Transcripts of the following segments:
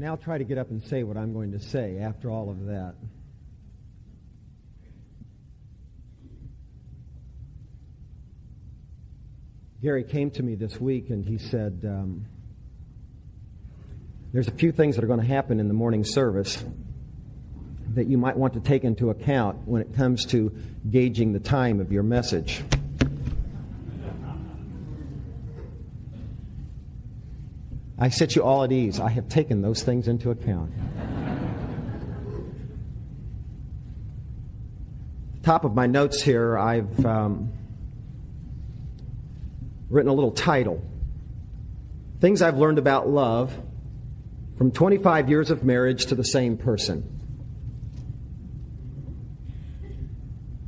now try to get up and say what I'm going to say after all of that. Gary came to me this week and he said, there's a few things that are going to happen in the morning service that you might want to take into account when it comes to gauging the time of your message. I set you all at ease. I have taken those things into account. Top of my notes here, I've written a little title. Things I've learned about love from 25 years of marriage to the same person.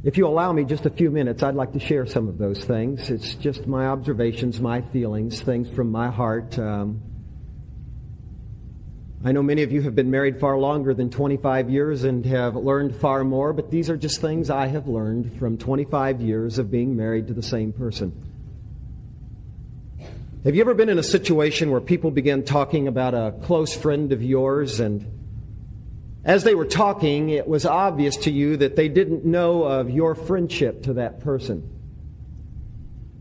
If you allow me just a few minutes, I'd like to share some of those things. It's just my observations, my feelings, things from my heart. I know many of you have been married far longer than 25 years and have learned far more, but these are just things I have learned from 25 years of being married to the same person. Have you ever been in a situation where people began talking about a close friend of yours, and as they were talking, it was obvious to you that they didn't know of your friendship to that person?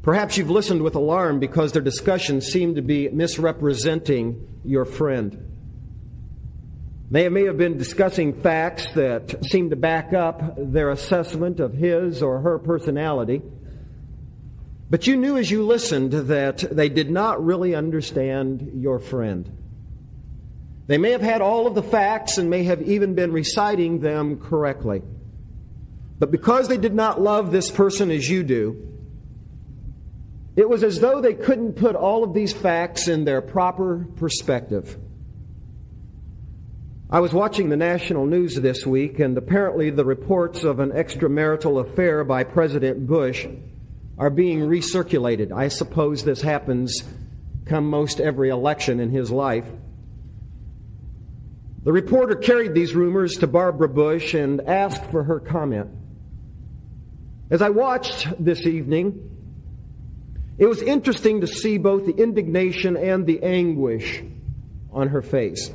Perhaps you've listened with alarm because their discussion seemed to be misrepresenting your friend. They may have been discussing facts that seemed to back up their assessment of his or her personality. But you knew as you listened that they did not really understand your friend. They may have had all of the facts and may have even been reciting them correctly. But because they did not love this person as you do, it was as though they couldn't put all of these facts in their proper perspective. I was watching the national news this week, and apparently the reports of an extramarital affair by President Bush are being recirculated. I suppose this happens come most every election in his life. The reporter carried these rumors to Barbara Bush and asked for her comment. As I watched this evening, it was interesting to see both the indignation and the anguish on her face.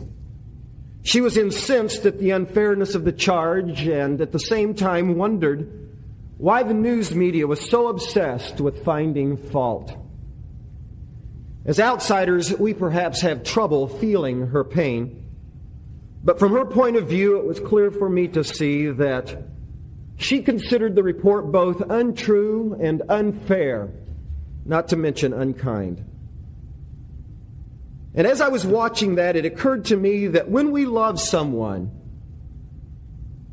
She was incensed at the unfairness of the charge and at the same time wondered why the news media was so obsessed with finding fault. As outsiders, we perhaps have trouble feeling her pain. But from her point of view, it was clear for me to see that she considered the report both untrue and unfair, not to mention unkind. And as I was watching that, it occurred to me that when we love someone,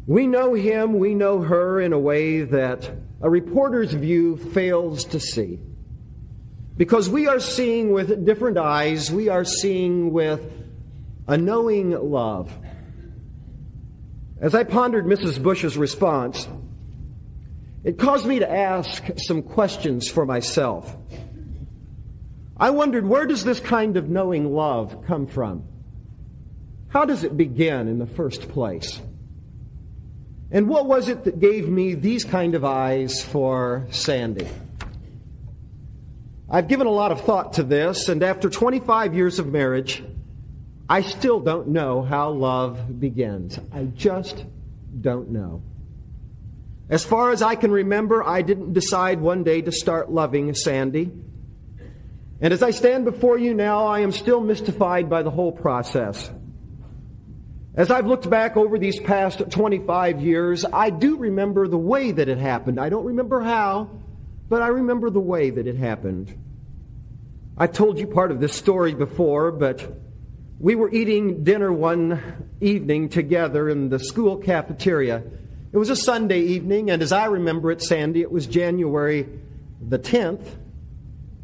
we know him, we know her in a way that a reporter's view fails to see. Because we are seeing with different eyes, we are seeing with a knowing love. As I pondered Mrs. Bush's response, it caused me to ask some questions for myself. I wondered, where does this kind of knowing love come from? How does it begin in the first place? And what was it that gave me these kind of eyes for Sandy? I've given a lot of thought to this, and after 25 years of marriage, I still don't know how love begins. I just don't know. As far as I can remember, I didn't decide one day to start loving Sandy. And as I stand before you now, I am still mystified by the whole process. As I've looked back over these past 25 years, I do remember the way that it happened. I don't remember how, but I remember the way that it happened. I've told you part of this story before, but we were eating dinner one evening together in the school cafeteria. It was a Sunday evening, and as I remember it, Sandy, it was January the 10th,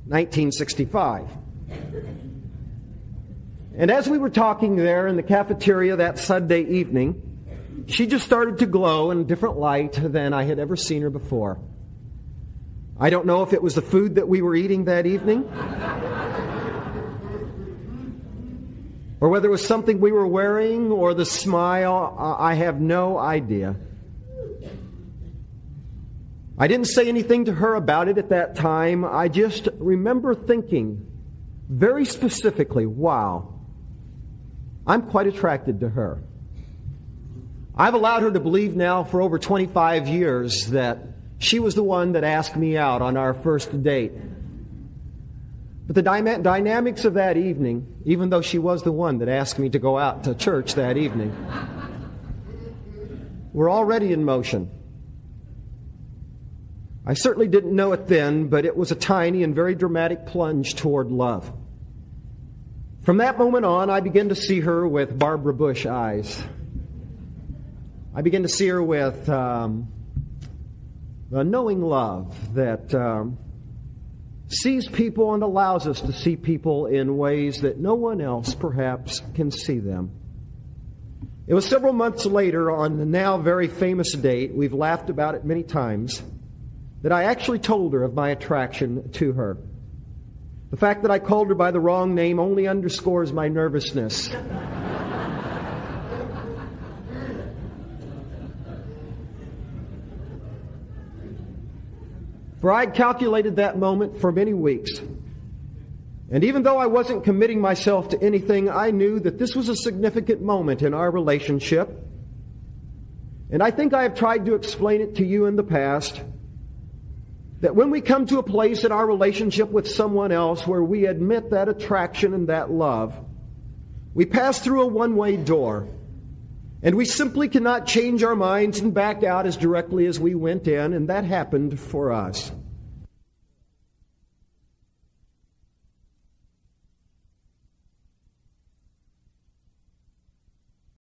1965. And as we were talking there in the cafeteria that Sunday evening, she just started to glow in a different light than I had ever seen her before. I don't know if it was the food that we were eating that evening, or whether it was something we were wearing, or the smile. I have no idea. I didn't say anything to her about it at that time. I just remember thinking very specifically, wow, I'm quite attracted to her. I've allowed her to believe now for over 25 years that she was the one that asked me out on our first date. But the dynamics of that evening, even though she was the one that asked me to go out to church that evening, were already in motion. I certainly didn't know it then, but it was a tiny and very dramatic plunge toward love. From that moment on, I began to see her with Barbara Bush eyes. I began to see her with a knowing love that sees people and allows us to see people in ways that no one else perhaps can see them. It was several months later, on the now very famous date, we've laughed about it many times, that I actually told her of my attraction to her. The fact that I called her by the wrong name only underscores my nervousness. For I'd calculated that moment for many weeks. And even though I wasn't committing myself to anything, I knew that this was a significant moment in our relationship. And I think I have tried to explain it to you in the past, that when we come to a place in our relationship with someone else where we admit that attraction and that love, we pass through a one-way door. And we simply cannot change our minds and back out as directly as we went in, and that happened for us.